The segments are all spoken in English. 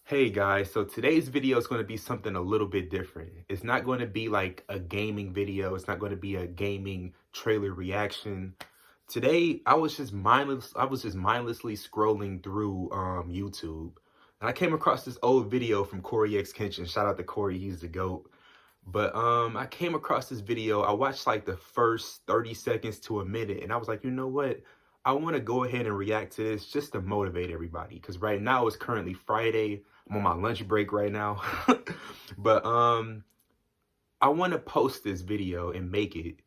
Hey guys, so today's video is going to be something a little bit different. It's not going to be like a gaming video. It's not going to be a gaming trailer reaction. Today, I was just mindlessly scrolling through YouTube. And I came across this old video from CoryxKenshin. Shout out to Cory, he's the GOAT. But I came across this video. I watched like the first 30 seconds to a minute and I was like, you know what? I want to go ahead and react to this just to motivate everybody, because right now it's currently Friday. I'm on my lunch break right now. But I want to post this video and make it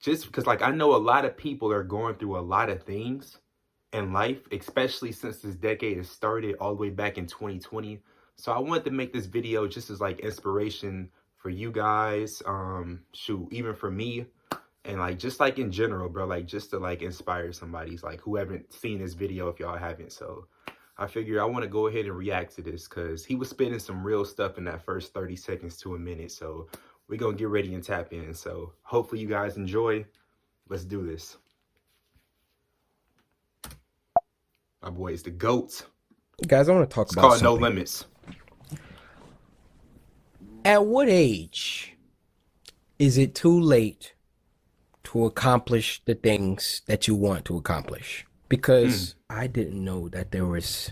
just because, like, I know a lot of people are going through a lot of things in life, especially since this decade has started all the way back in 2020. So I wanted to make this video just as like inspiration for you guys, shoot, even for me. And like, just like in general, bro, like just to like inspire somebody's like who haven't seen this video, if y'all haven't. So I figure I want to go ahead and react to this because he was spitting some real stuff in that first 30 seconds to a minute. So we're going to get ready and tap in. So hopefully you guys enjoy. Let's do this. My boy is the GOAT. Guys, I want to talk about something. It's called No Limits. At what age is it too late to accomplish the things that you want to accomplish? Because I didn't know that there was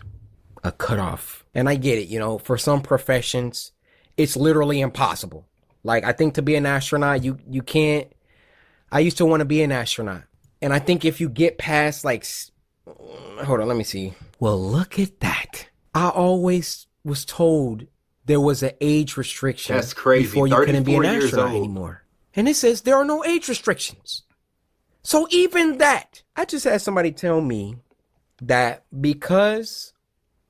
a cutoff. And I get it, you know, for some professions, it's literally impossible. Like, I think to be an astronaut, you can't. I used to want to be an astronaut. And I think if you get past, like, hold on, let me see. Well, look at that. I always was told there was an age restriction. That's crazy. Before you couldn't be an astronaut anymore. And it says there are no age restrictions. So even that, I just had somebody tell me that because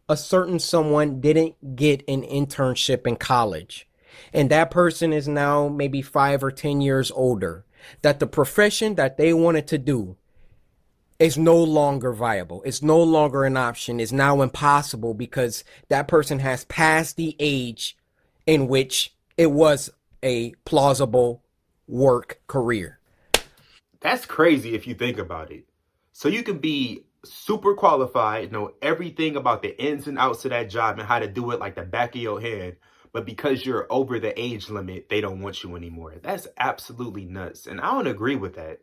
a certain someone didn't get an internship in college, and that person is now maybe 5 or 10 years older, that the profession that they wanted to do is no longer viable. It's no longer an option. It's now impossible because that person has passed the age in which it was a plausible work career. That's crazy if you think about it. So you can be super qualified, know everything about the ins and outs of that job and how to do it like the back of your hand, but because you're over the age limit, they don't want you anymore. That's absolutely nuts. And I don't agree with that.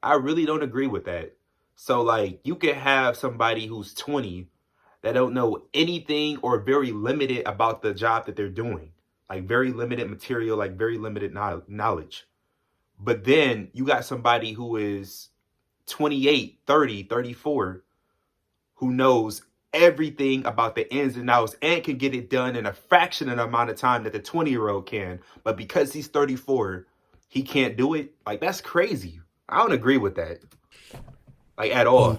I really don't agree with that. So like, you can have somebody who's 20 that don't know anything or very limited about the job that they're doing. Like very limited material, like very limited knowledge. But then you got somebody who is 28, 30, 34, who knows everything about the ins and outs and can get it done in a fraction of the amount of time that the 20-year-old can. But because he's 34, he can't do it. Like, that's crazy. I don't agree with that. Like, at all.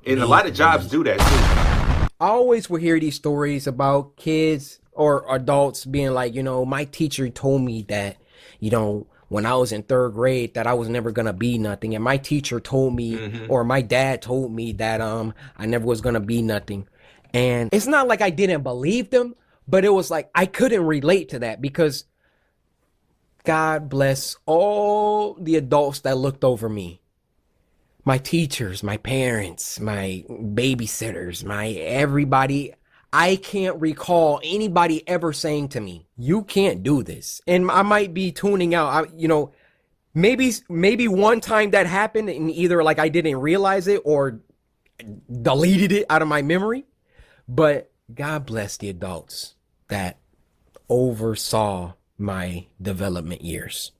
And a lot of jobs do that too. I always would hear these stories about kids or adults being like, you know, my teacher told me that, you know, when I was in 3rd grade that I was never going to be nothing. And my teacher told me, or my dad told me that I never was going to be nothing. And it's not like I didn't believe them, but it was like I couldn't relate to that because God bless all the adults that looked over me. My teachers, my parents, my babysitters, my everybody. I can't recall anybody ever saying to me, you can't do this. And I might be tuning out. You know, maybe one time that happened and either like I didn't realize it or deleted it out of my memory. But God bless the adults that oversaw my development years.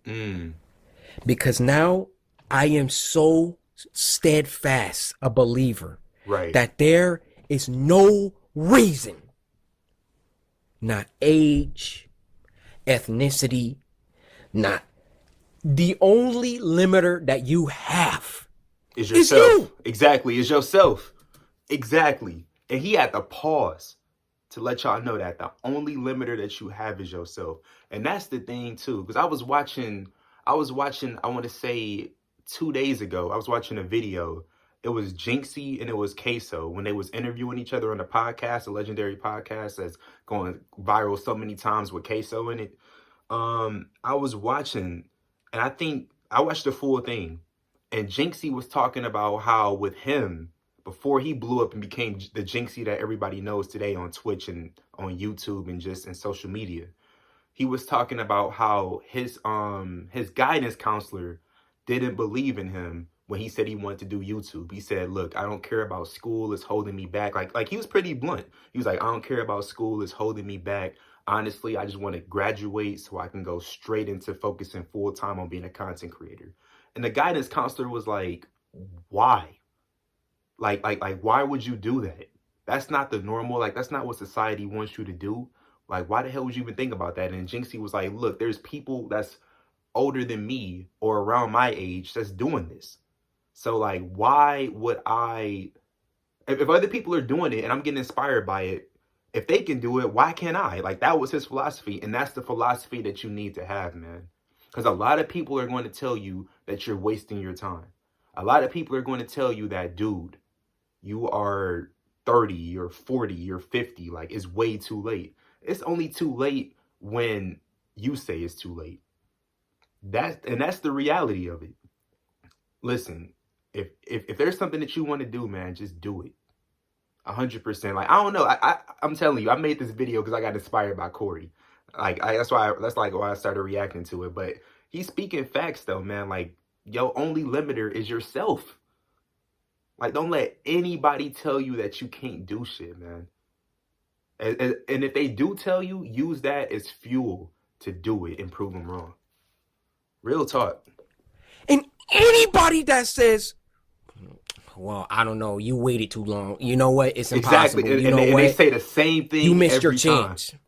Because now I am so steadfast a believer that there is no reason, not age, ethnicity, not the only limiter that you have is yourself. You. Exactly, is yourself. Exactly. And he had to pause to let y'all know that the only limiter that you have is yourself. And that's the thing too, because I was watching, I want to say 2 days ago, I was watching a video. It was Jinxie and it was Queso when they was interviewing each other on the podcast, a legendary podcast that's going viral so many times with Queso in it. I was watching, and I think I watched the full thing, and Jinxie was talking about how with him, before he blew up and became the Jinxie that everybody knows today on Twitch and on YouTube and just in social media. He was talking about how his guidance counselor didn't believe in him when he said he wanted to do YouTube. He said, look, I don't care about school. It's holding me back. Like he was pretty blunt. He was like, I don't care about school. It's holding me back. Honestly, I just want to graduate so I can go straight into focusing full time on being a content creator. And the guidance counselor was like, why? Like, why would you do that? That's not the normal. Like, that's not what society wants you to do. Like, why the hell would you even think about that? And Jinxie was like, look, there's people that's older than me or around my age that's doing this. So, like, why would if other people are doing it and I'm getting inspired by it, if they can do it, why can't I? Like, that was his philosophy. And that's the philosophy that you need to have, man. Because a lot of people are going to tell you that you're wasting your time. A lot of people are going to tell you that, dude, you are 30, you're 40, you're 50. Like, it's way too late. It's only too late when you say it's too late. That's the reality of it. Listen, if there's something that you want to do, man, just do it. 100%. Like, I don't know. I'm telling you, I made this video because I got inspired by Cory. Like, that's why I started reacting to it. But he's speaking facts, though, man. Like, your only limiter is yourself. Like, don't let anybody tell you that you can't do shit, man. And if they do tell you, use that as fuel to do it and prove them wrong. Real talk. And anybody that says, well, I don't know, you waited too long. You know what? It's impossible. Exactly. You know and what? they say the same thing. You missed your every chance. Time.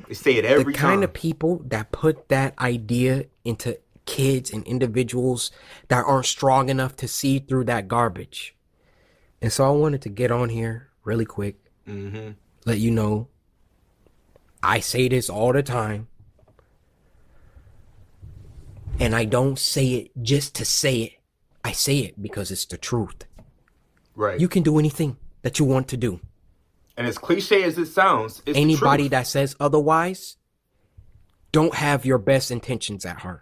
They say it every time. The kind of people that put that idea into kids and individuals that aren't strong enough to see through that garbage. And so I wanted to get on here really quick. Let you know, I say this all the time. And I don't say it just to say it. I say it because it's the truth. Right. You can do anything that you want to do. And as cliche as it sounds, it's anybody the truth. That says otherwise don't have your best intentions at heart.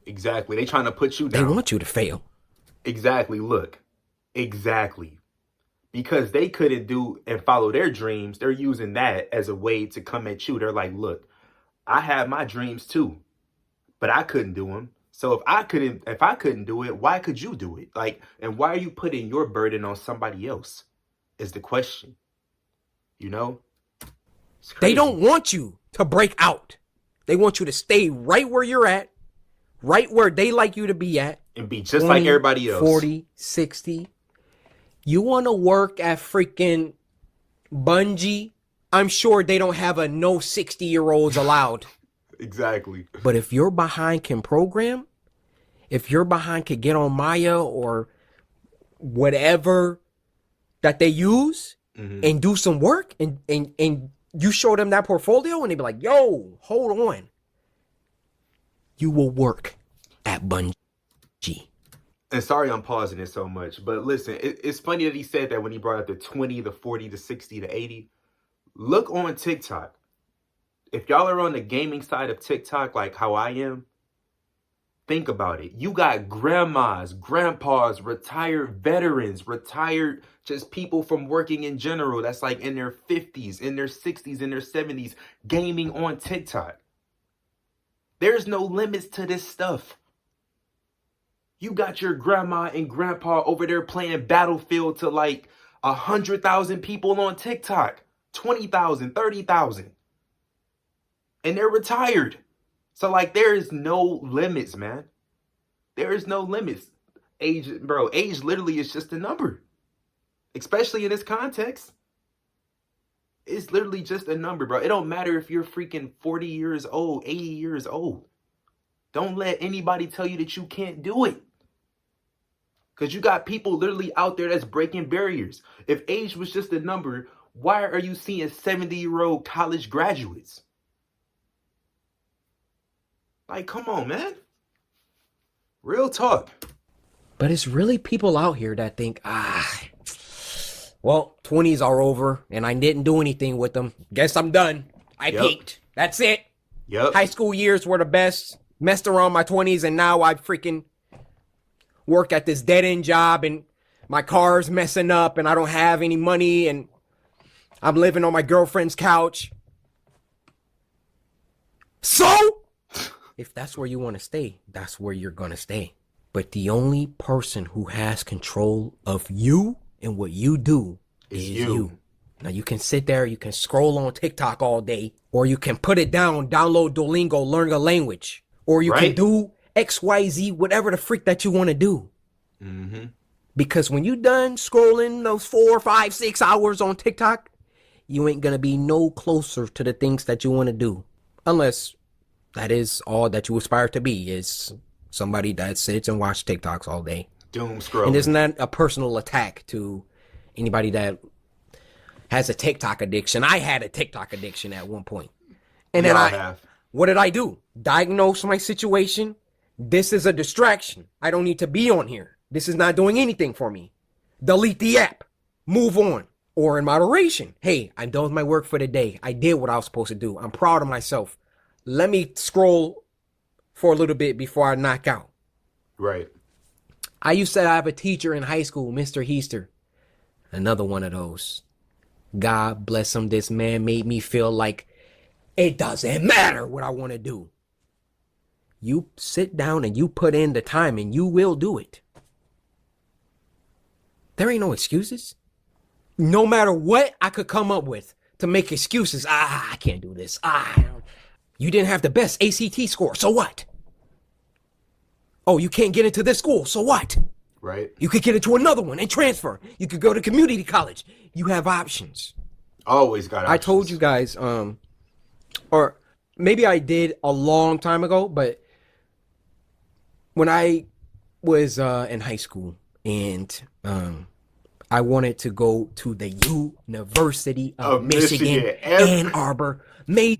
Exactly. They trying to put you down. They want you to fail. Exactly. Look. Exactly. Because they couldn't do and follow their dreams, they're using that as a way to come at you. They're like, look, I had my dreams too, but I couldn't do them. So if I couldn't do it, why could you do it? Like, and why are you putting your burden on somebody else? Is the question. You know? They don't want you to break out. They want you to stay right where you're at, right where they like you to be at. And be just 20, like everybody else. 40, 60. You want to work at freaking Bungie? I'm sure they don't have a no 60-year-olds allowed. Exactly. But if your behind can program, if your behind can get on Maya or whatever that they use and do some work and you show them that portfolio and they be like, yo, hold on. You will work at Bungie. And sorry I'm pausing it so much, but listen, it's funny that he said that when he brought up the 20, the 40, the 60, the 80. Look on TikTok. If y'all are on the gaming side of TikTok like how I am, think about it. You got grandmas, grandpas, retired veterans, retired just people from working in general that's like in their 50s, in their 60s, in their 70s, gaming on TikTok. There's no limits to this stuff. You got your grandma and grandpa over there playing Battlefield to like 100,000 people on TikTok, 20,000, 30,000. And they're retired. So like there is no limits, man. There is no limits. Age literally is just a number. Especially in this context. It's literally just a number, bro. It don't matter if you're freaking 40 years old, 80 years old. Don't let anybody tell you that you can't do it. Because you got people literally out there that's breaking barriers. If age was just a number, why are you seeing 70-year-old college graduates? Like, come on, man. Real talk. But it's really people out here that think, well, 20s are over and I didn't do anything with them. Guess I'm done. I peaked. That's it. Yep. High school years were the best. Messed around my 20s and now I freaking work at this dead-end job and my car's messing up and I don't have any money and I'm living on my girlfriend's couch. So, if that's where you want to stay, that's where you're going to stay. But the only person who has control of you and what you do is you. Now, you can sit there, you can scroll on TikTok all day, or you can put it down, download Duolingo, learn a language, or you can do XYZ, whatever the freak that you want to do. Mm-hmm. Because when you done scrolling those 4, 5, 6 hours on TikTok, you ain't going to be no closer to the things that you want to do. Unless that is all that you aspire to be, is somebody that sits and watches TikToks all day. Doom scrolling. And it's not a personal attack to anybody that has a TikTok addiction. I had a TikTok addiction at one point. And then what did I do? Diagnose my situation. This is a distraction. I don't need to be on here. This is not doing anything for me. Delete the app. Move on. Or in moderation. Hey, I'm done with my work for the day. I did what I was supposed to do. I'm proud of myself. Let me scroll for a little bit before I knock out. Right. I used to have a teacher in high school, Mr. Heaster. Another one of those. God bless him. This man made me feel like it doesn't matter what I want to do. You sit down and you put in the time and you will do it. There ain't no excuses. No matter what I could come up with to make excuses. I can't do this. You didn't have the best ACT score. So what? Oh, you can't get into this school. So what? Right. You could get into another one and transfer. You could go to community college. You have options. Always got options. I told you guys, or maybe I did a long time ago, but when I was in high school and I wanted to go to the University of Michigan, Ann Arbor.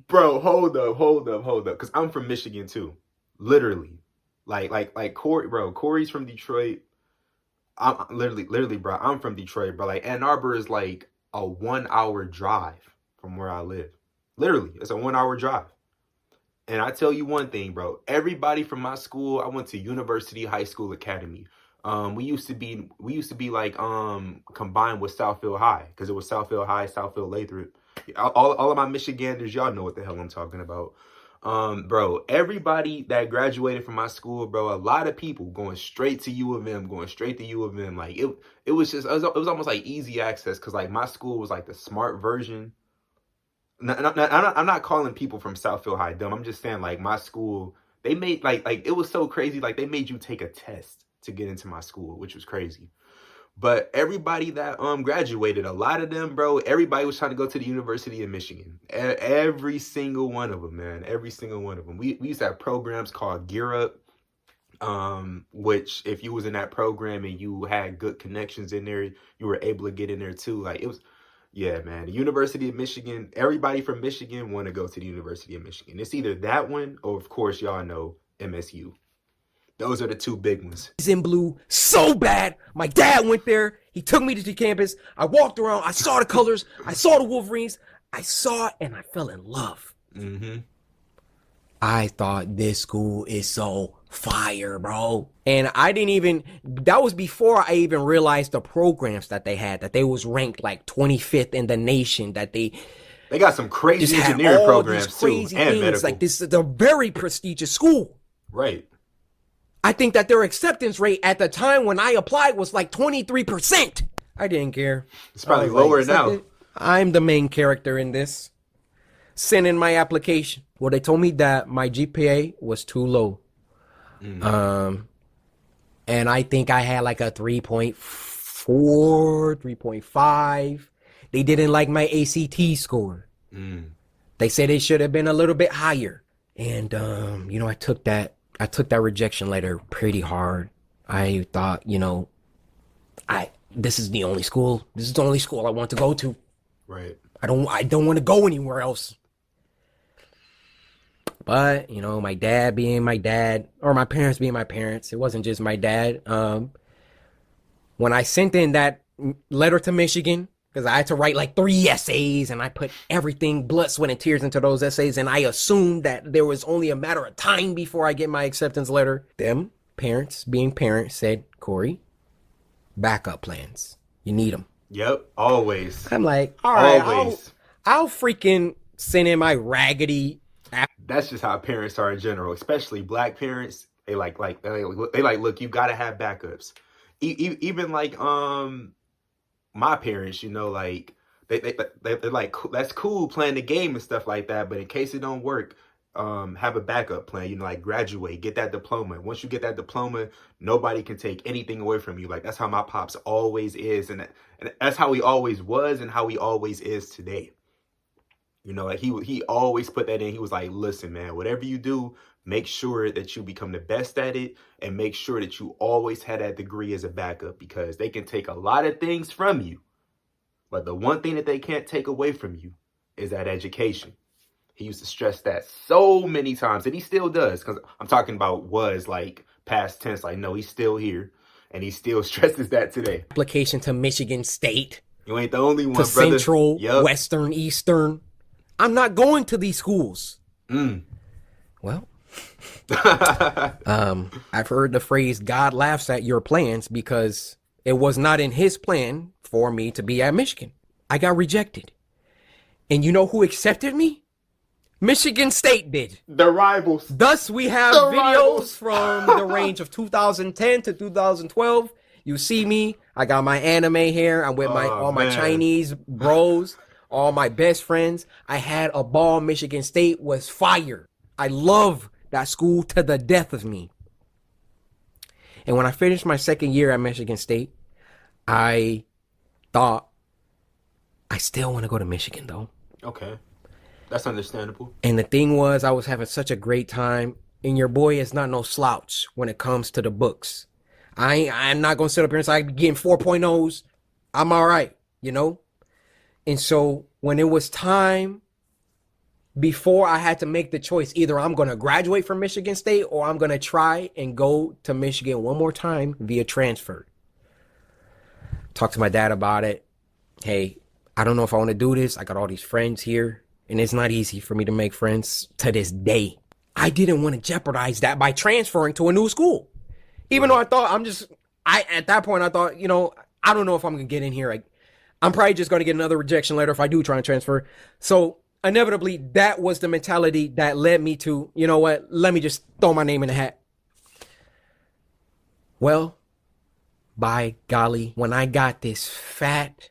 Bro, hold up. Because I'm from Michigan too. Literally. Like Corey, bro. Corey's from Detroit. I'm literally, bro. I'm from Detroit, bro. Like Ann Arbor is like a 1 hour drive from where I live. Literally, it's a 1 hour drive. And I tell you one thing, bro. Everybody from my school, I went to University High School Academy. We used to be like combined with Southfield High because it was Southfield High, Southfield Lathrop. All of my Michiganders, y'all know what the hell I'm talking about. Bro, everybody that graduated from my school, bro, a lot of people going straight to U of M, Like it was almost like easy access because like my school was like the smart version. I'm not calling people from Southfield High dumb. I'm just saying like my school, they made like it was so crazy. Like they made you take a test to get into my school, which was crazy. But everybody that graduated, a lot of them, bro, everybody was trying to go to the University of Michigan. Every single one of them, man. Every single one of them. We used to have programs called Gear Up, which if you was in that program and you had good connections in there, you were able to get in there too. Like it was, yeah, man. The University of Michigan, everybody from Michigan want to go to the University of Michigan. It's either that one or, of course, y'all know MSU. Those are the two big ones. He's in blue so bad. My dad went there. He took me to the campus. I walked around. I saw the colors. I saw the Wolverines. I saw it and I fell in love. Mm-hmm. I thought this school is so fire, bro. And I didn't even, that was before I even realized the programs that they had, that they was ranked like 25th in the nation, that they got some crazy engineering programs too, and medical. Like this is a very prestigious school. Right. I think that their acceptance rate at the time when I applied was like 23%. I didn't care. It's probably lower now. I'm the main character in this. Send in my application. Well, they told me that my GPA was too low. And I think I had like a 3.4, 3.5. They didn't like my ACT score. They said it should have been a little bit higher. And, I took that rejection letter pretty hard. I thought, this is the only school. This is the only school I want to go to. Right. I don't want to go anywhere else. But, my dad being my dad, or my parents being my parents, it wasn't just my dad. When I sent in that letter to Michigan, because I had to write like 3 essays, and I put everything, blood, sweat, and tears into those essays, and I assumed that there was only a matter of time before I get my acceptance letter. Them parents, being parents, said, Corey, backup plans. You need them. Yep, always. I'm like, all right, Always. I'll freaking send in my raggedy. That's just how parents are in general, especially black parents. They look, you gotta have backups. Even like my parents, you know, like they're like, that's cool playing the game and stuff like that, but in case it don't work, have a backup plan. You know, like graduate, get that diploma. Once you get that diploma, nobody can take anything away from you. Like that's how my pops always is, and that's how he always was, and how he always is today. You know, like he always put that in. He was like, listen, man, whatever you do, make sure that you become the best at it, and make sure that you always had that degree as a backup, because they can take a lot of things from you, but the one thing that they can't take away from you is that education. He used to stress that so many times, and he still does, because I'm talking about was like past tense. Like, no, he's still here, and he still stresses that today. Application to Michigan State. You ain't the only one, to brother. Central, yep. Western, Eastern. I'm not going to these schools. Well, I've heard the phrase, God laughs at your plans, because it was not in his plan for me to be at Michigan. I got rejected. And you know who accepted me? Michigan State did. The rivals. Thus, we have videos from the range of 2010 to 2012. You see me. I got my anime hair. I'm with all my Chinese bros, all my best friends. I had a ball. Michigan State was fire. I love that school to the death of me. And when I finished my second year at Michigan State, I thought, I still want to go to Michigan, though. Okay. That's understandable. And the thing was, I was having such a great time. And your boy is not no slouch when it comes to the books. I'm not going to sit up here and say I'm getting 4.0s. I'm all right, you know? And so when it was time, before I had to make the choice, either I'm going to graduate from Michigan State or I'm going to try and go to Michigan one more time via transfer. Talked to my dad about it. Hey, I don't know if I want to do this. I got all these friends here, and it's not easy for me to make friends to this day. I didn't want to jeopardize that by transferring to a new school. Even though I thought at that point, I thought, you know, I don't know if I'm going to get in here. I'm probably just going to get another rejection letter if I do try and transfer. So inevitably, that was the mentality that led me to, you know what, let me just throw my name in the hat. Well, by golly, when I got this fat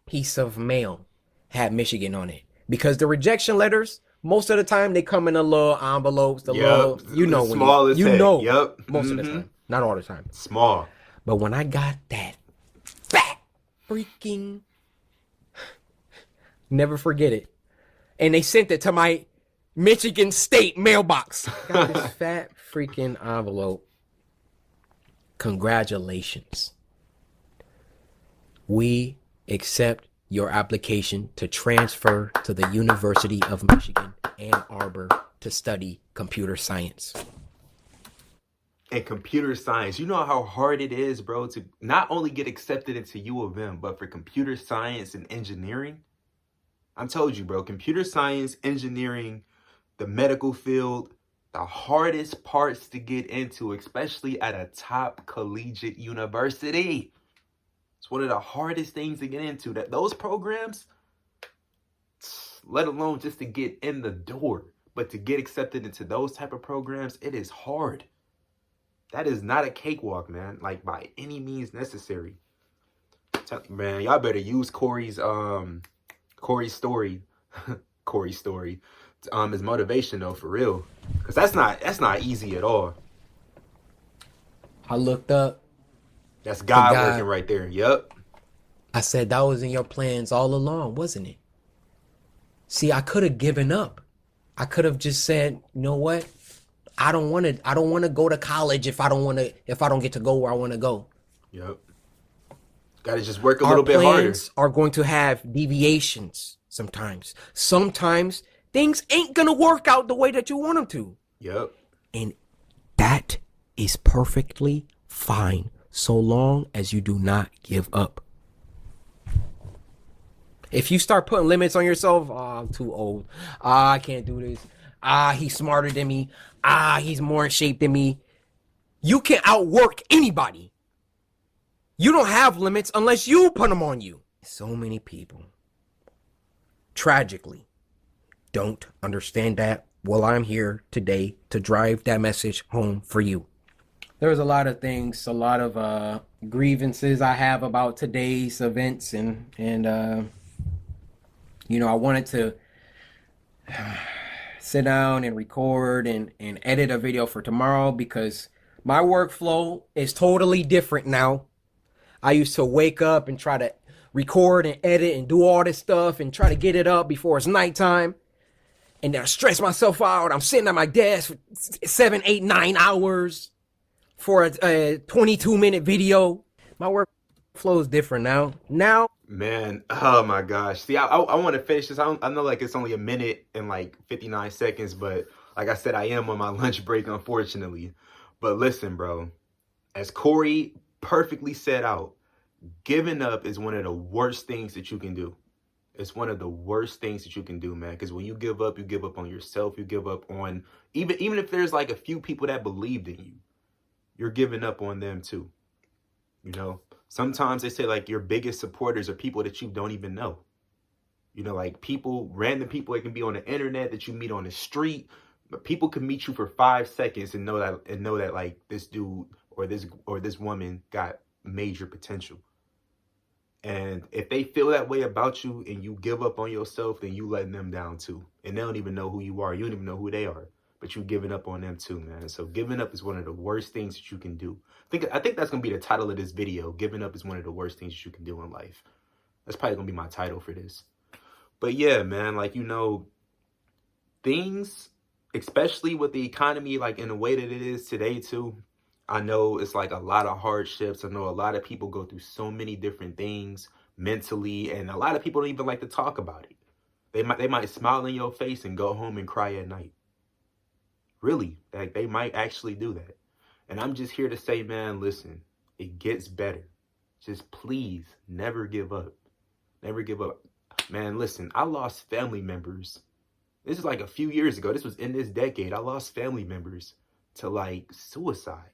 piece of mail, had Michigan on it. Because the rejection letters, most of the time, they come in a little envelopes, little, you know, small as heck. Yep. Most of the time. Not all the time. Small. But when I got that fat freaking, never forget it. And they sent it to my Michigan State mailbox. Got this fat freaking envelope. Congratulations. We accept your application to transfer to the University of Michigan, Ann Arbor, to study computer science. And computer science, you know how hard it is, bro, to not only get accepted into U of M, but for computer science and engineering. I told you, bro, computer science, engineering, the medical field, the hardest parts to get into, especially at a top collegiate university. It's one of the hardest things to get into. That those programs, let alone just to get in the door, but to get accepted into those type of programs, it is hard. That is not a cakewalk, man. Like by any means necessary. Man, y'all better use Corey's story, Corey's story, as motivation though, for real. Cause that's not easy at all. I looked up. That's God working right there. Yep. I said, that was in your plans all along, wasn't it? See, I could have given up. I could have just said, you know what? I don't want to go to college if I don't get to go where I want to go. Yep. Got to just work a little bit harder. Our plans are going to have deviations sometimes. Sometimes things ain't going to work out the way that you want them to. Yep. And that is perfectly fine, so long as you do not give up. If you start putting limits on yourself, oh, I'm too old. I can't do this. He's smarter than me. He's more in shape than me. You can outwork anybody. You don't have limits unless you put them on you. So many people, tragically, don't understand that. Well, I'm here today to drive that message home for you. There's a lot of things, a lot of grievances I have about today's events, and you know, I wanted to sit down and record and edit a video for tomorrow because my workflow is totally different now. I used to wake up and try to record and edit and do all this stuff and try to get it up before it's nighttime. And then I stress myself out. I'm sitting at my desk for 7, 8, 9 hours for a 22-minute video. My workflow is different now. Man, oh my gosh. See, I want to finish this. I know like it's only a minute and like 59 seconds, but like I said, I am on my lunch break, unfortunately. But listen, bro, as Corey perfectly set out, giving up is one of the worst things that you can do. It's one of the worst things that you can do, man. Because when you give up on yourself. You give up on, even if there's like a few people that believed in you, you're giving up on them too. You know, sometimes they say like your biggest supporters are people that you don't even know. You know, like people, random people that can be on the internet that you meet on the street. But people can meet you for 5 seconds and know that like this dude or this woman got major potential. And if they feel that way about you and you give up on yourself, then you letting them down too. And they don't even know who you are. You don't even know who they are. But you giving up on them too, man. So giving up is one of the worst things that you can do. I think that's going to be the title of this video. Giving up is one of the worst things that you can do in life. That's probably going to be my title for this. But yeah, man, like, you know, things, especially with the economy, like in the way that it is today too, I know it's like a lot of hardships. I know a lot of people go through so many different things mentally, and a lot of people don't even like to talk about it. They might smile in your face and go home and cry at night. Really, like they might actually do that. And I'm just here to say, man, listen, it gets better. Just please never give up. Never give up. Man, listen, I lost family members. This is like a few years ago. This was in this decade. I lost family members to like suicide.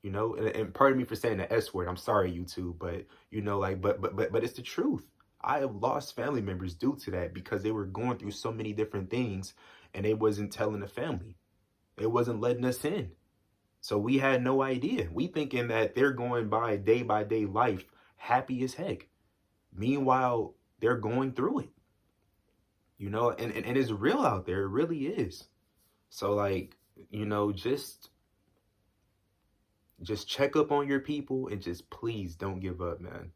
You know, and pardon me for saying the S word. I'm sorry, YouTube, but you know, like, but it's the truth. I have lost family members due to that because they were going through so many different things and they wasn't telling the family. They wasn't letting us in. So we had no idea. We thinking that they're going by day life happy as heck. Meanwhile, they're going through it. You know, and it's real out there. It really is. So like, you know, just check up on your people and just please don't give up, man.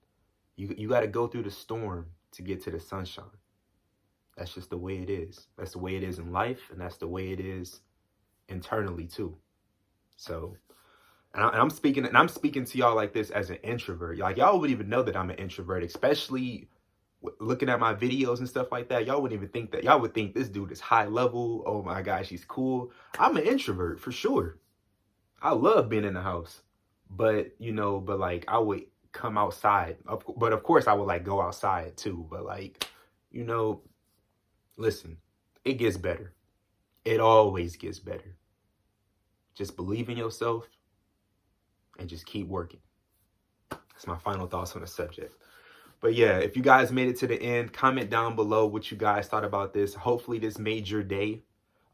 You got to go through the storm to get to the sunshine. That's just the way it is. That's the way it is in life, and that's the way it is internally too. So, and I'm speaking to y'all like this as an introvert. Like y'all wouldn't even know that I'm an introvert, especially looking at my videos and stuff like that. Y'all wouldn't even think that. Y'all would think this dude is high level. Oh my gosh, he's cool. I'm an introvert for sure. I love being in the house, but you know, but like I would come outside, but of course I would like go outside too. But like, you know, listen, it gets better. It always gets better. Just believe in yourself and just keep working. That's my final thoughts on the subject. But yeah, if you guys made it to the end, comment down below what you guys thought about this. Hopefully this made your day.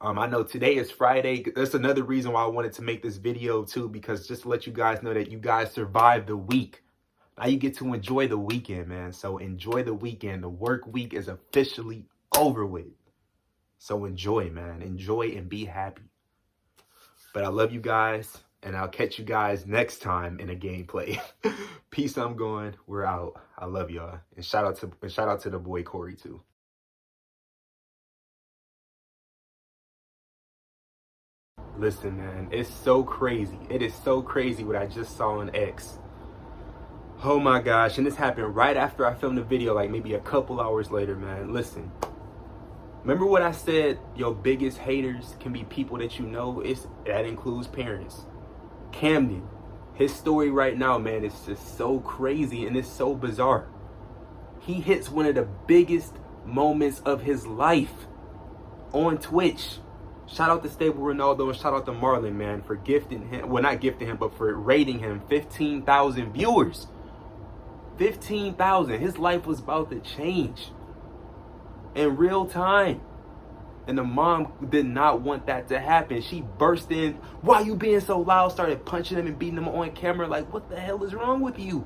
I know today is Friday. That's another reason why I wanted to make this video too, because just to let you guys know that you guys survived the week. Now you get to enjoy the weekend, man. So enjoy the weekend. The work week is officially over with. So enjoy, man. Enjoy and be happy. But I love you guys, and I'll catch you guys next time in a gameplay. Peace, I'm going. We're out. I love y'all. And shout out to the boy Corey too. Listen, man, it's so crazy. It is so crazy what I just saw on X. Oh my gosh, and this happened right after I filmed the video, like maybe a couple hours later, man. Listen, remember what I said, your biggest haters can be people that you know? That includes parents. Camden, his story right now, man, is just so crazy and it's so bizarre. He hits one of the biggest moments of his life on Twitch, Shout out to Stable Ronaldo and shout out to Marlon, man, for gifting him. Well, not gifting him, but for rating him 15,000 viewers. 15,000. His life was about to change in real time. And the mom did not want that to happen. She burst in, "Why you being so loud?" Started punching him and beating him on camera. Like, what the hell is wrong with you?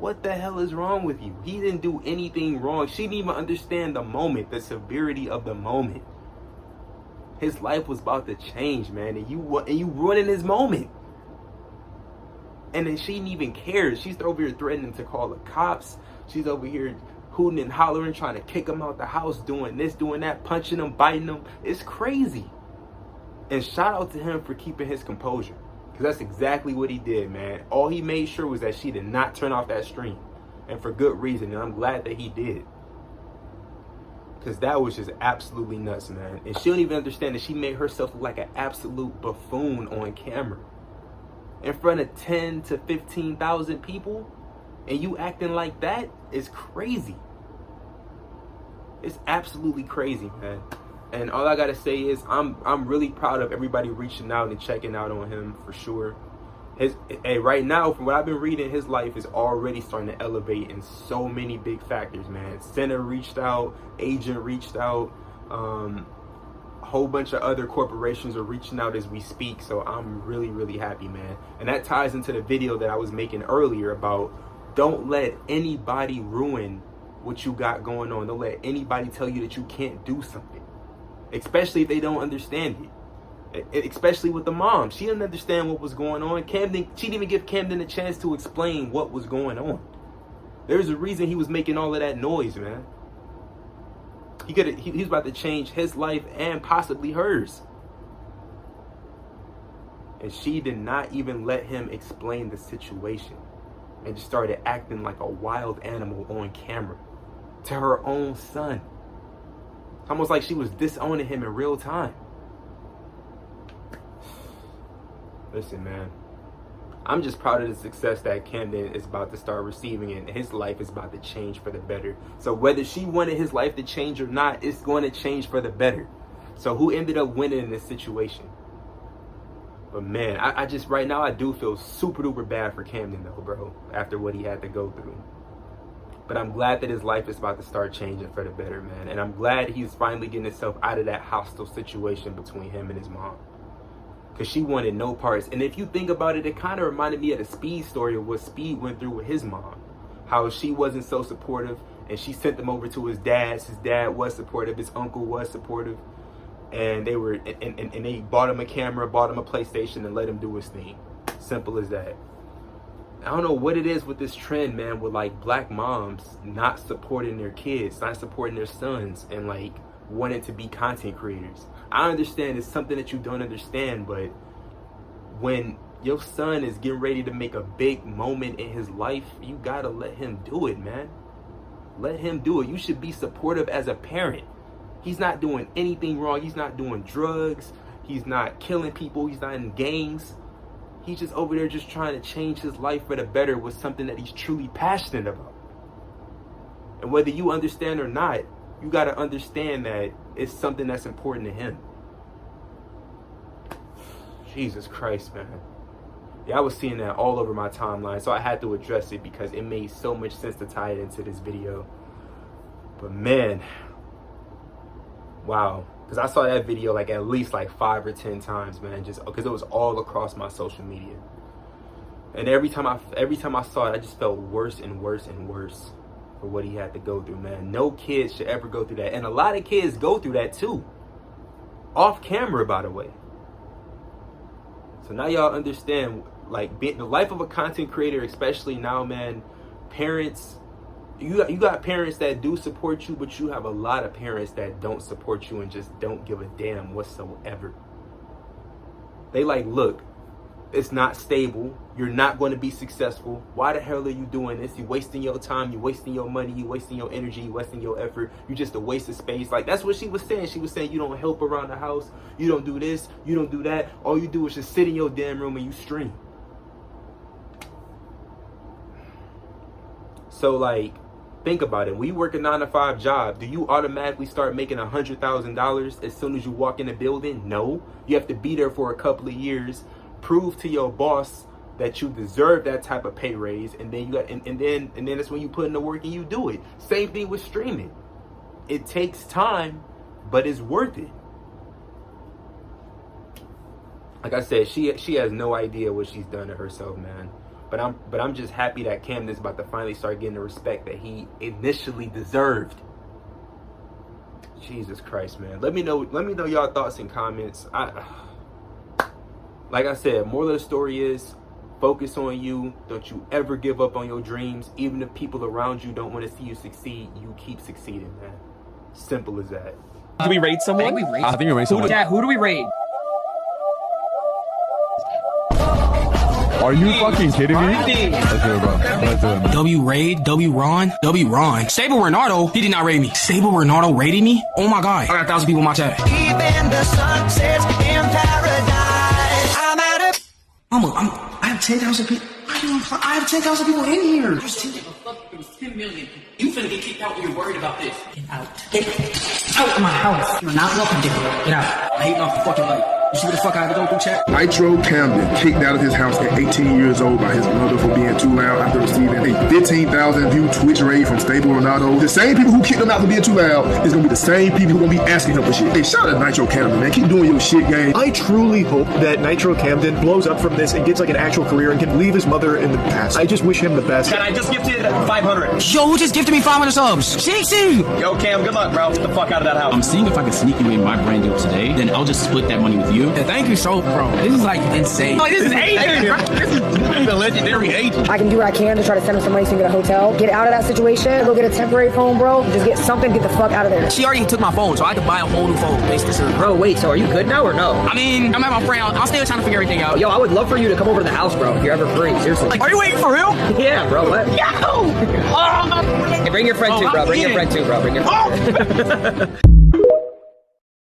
What the hell is wrong with you? He didn't do anything wrong. She didn't even understand the moment, the severity of the moment. His life was about to change, man, and you ruining his moment. And then she didn't even care. She's over here threatening to call the cops. She's over here hooting and hollering, trying to kick him out the house, doing this, doing that, punching him, biting him. It's crazy. And shout out to him for keeping his composure, because that's exactly what he did, man. All he made sure was that she did not turn off that stream, and for good reason. And I'm glad that he did. Because that was just absolutely nuts, man. And she don't even understand that she made herself look like an absolute buffoon on camera. In front of 10 to 15,000 people. And you acting like that is crazy. It's absolutely crazy, man. And all I gotta say is I'm really proud of everybody reaching out and checking out on him, for sure. Right now, from what I've been reading, his life is already starting to elevate in so many big factors, man. Center reached out, Agent reached out, a whole bunch of other corporations are reaching out as we speak. So I'm really, really happy, man. And that ties into the video that I was making earlier about don't let anybody ruin what you got going on. Don't let anybody tell you that you can't do something, especially if they don't understand it. Especially with the mom. She didn't understand what was going on. Camden, she didn't even give Camden a chance to explain what was going on. There's a reason he was making all of that noise, man. He was about to change his life and possibly hers. And she did not even let him explain the situation, and just started acting like a wild animal on camera to her own son. It's almost like she was disowning him in real time. Listen, man, I'm just proud of the success that Camden is about to start receiving, and his life is about to change for the better. So whether she wanted his life to change or not, it's going to change for the better. So who ended up winning in this situation? But man, I just, right now, I do feel super duper bad for Camden though, bro, after what he had to go through. But I'm glad that his life is about to start changing for the better, man. And I'm glad he's finally getting himself out of that hostile situation between him and his mom. Because she wanted no parts. And if you think about it, it kind of reminded me of the Speed story of what Speed went through with his mom. How she wasn't so supportive, and she sent them over to his dad's. His dad was supportive. His uncle was supportive. And they were, and they bought him a camera, bought him a PlayStation, and let him do his thing. Simple as that. I don't know what it is with this trend, man, with like black moms not supporting their kids, not supporting their sons, and like wanting to be content creators. I understand it's something that you don't understand, but when your son is getting ready to make a big moment in his life, you gotta let him do it, man. Let him do it. You should be supportive as a parent. He's not doing anything wrong. He's not doing drugs. He's not killing people. He's not in gangs. He's just over there just trying to change his life for the better with something that he's truly passionate about. And whether you understand or not, you got to understand that it's something that's important to him. Jesus Christ, man. Yeah, I was seeing that all over my timeline, so I had to address it because it made so much sense to tie it into this video. But man, wow. Because I saw that video like at least like 5 or 10 times, man, just because it was all across my social media. And every time I saw it, I just felt worse and worse and worse for what he had to go through, man. No kid should ever go through that. And a lot of kids go through that too. Off camera, by the way. So now y'all understand, like, the life of a content creator, especially now, man. Parents, you got parents that do support you, but you have a lot of parents that don't support you and just don't give a damn whatsoever. They like, look, it's not stable. You're not going to be successful. Why the hell are you doing this? You're wasting your time. You're wasting your money. You're wasting your energy. You're wasting your effort. You're just a waste of space. Like, that's what she was saying. She was saying you don't help around the house. You don't do this. You don't do that. All you do is just sit in your damn room and you stream. So, like, Think about it. When you work a 9-to-5 job, do you automatically start making $100,000 as soon as you walk in the building? No. You have to be there for a couple of years, prove to your boss that you deserve that type of pay raise, and then you got, and then that's when you put in the work and you do it. Same thing with streaming. It takes time, but it's worth it. Like I said, she has no idea what she's done to herself, man. But I'm just happy that Camden's about to finally start getting the respect that he initially deserved. Jesus Christ, man. Let me know y'all thoughts and comments. Like I said, moral of the story is focus on you. Don't you ever give up on your dreams. Even if people around you don't want to see you succeed, you keep succeeding, man. Simple as that. Do we raid someone? I think we raid someone. Who do we raid? Are you fucking kidding me? Let's do it, bro. Let's do it. W raid, W Ron. Sable Renardo, he did not raid me. Sable Renardo raided me? Oh my god. I got 1,000 people in my chat. Even the sun sets in paradise. I'm at it. I have 10,000 people. I have 10,000 people in here. It was 10 million. You finna get kicked out when you're worried about this. Get out. Get out of my house. You're not welcome, dick. Get out. I hate off the fucking light. You see what the fuck I have to go through, chat? Nitro Camden kicked out of his house at 18 years old by his mother for being too loud after receiving a 15,000 view Twitch raid from Stable Ronaldo. The same people who kicked him out for being too loud is gonna be the same people who gonna be asking him for shit. Hey, shout out to Nitro Camden, man. Keep doing your shit, gang. I truly hope that Nitro Camden blows up from this and gets like an actual career and can leave his mother in the past. I just wish him the best. And I just gifted 500. Yo, who just gifted me 500 subs? Shixie! Yo, Cam, good luck, bro. Get the fuck out of that house. I'm seeing if I can sneak you in my brand deal today. Then I'll just split that money with you. Yeah, thank you so, bro. This is like insane. Oh, this is Aiden, bro. This is the legendary Aiden. I can do what I can to try to send him some money so he can get a hotel. Get out of that situation. Go get a temporary phone, bro. Just get something. Get the fuck out of there. She already took my phone, so I had to buy a whole new phone. Bro, wait, so are you good now or no? I mean, I'm at my friend. I'm still trying to figure everything out. Yo, I would love for you to come over to the house, bro, if you're ever free. Seriously. Like, are you waiting for real? Yeah, bro, what? Yo! Hey, bring your friend too, bro. Bring your friend too, bro. Bring your friend.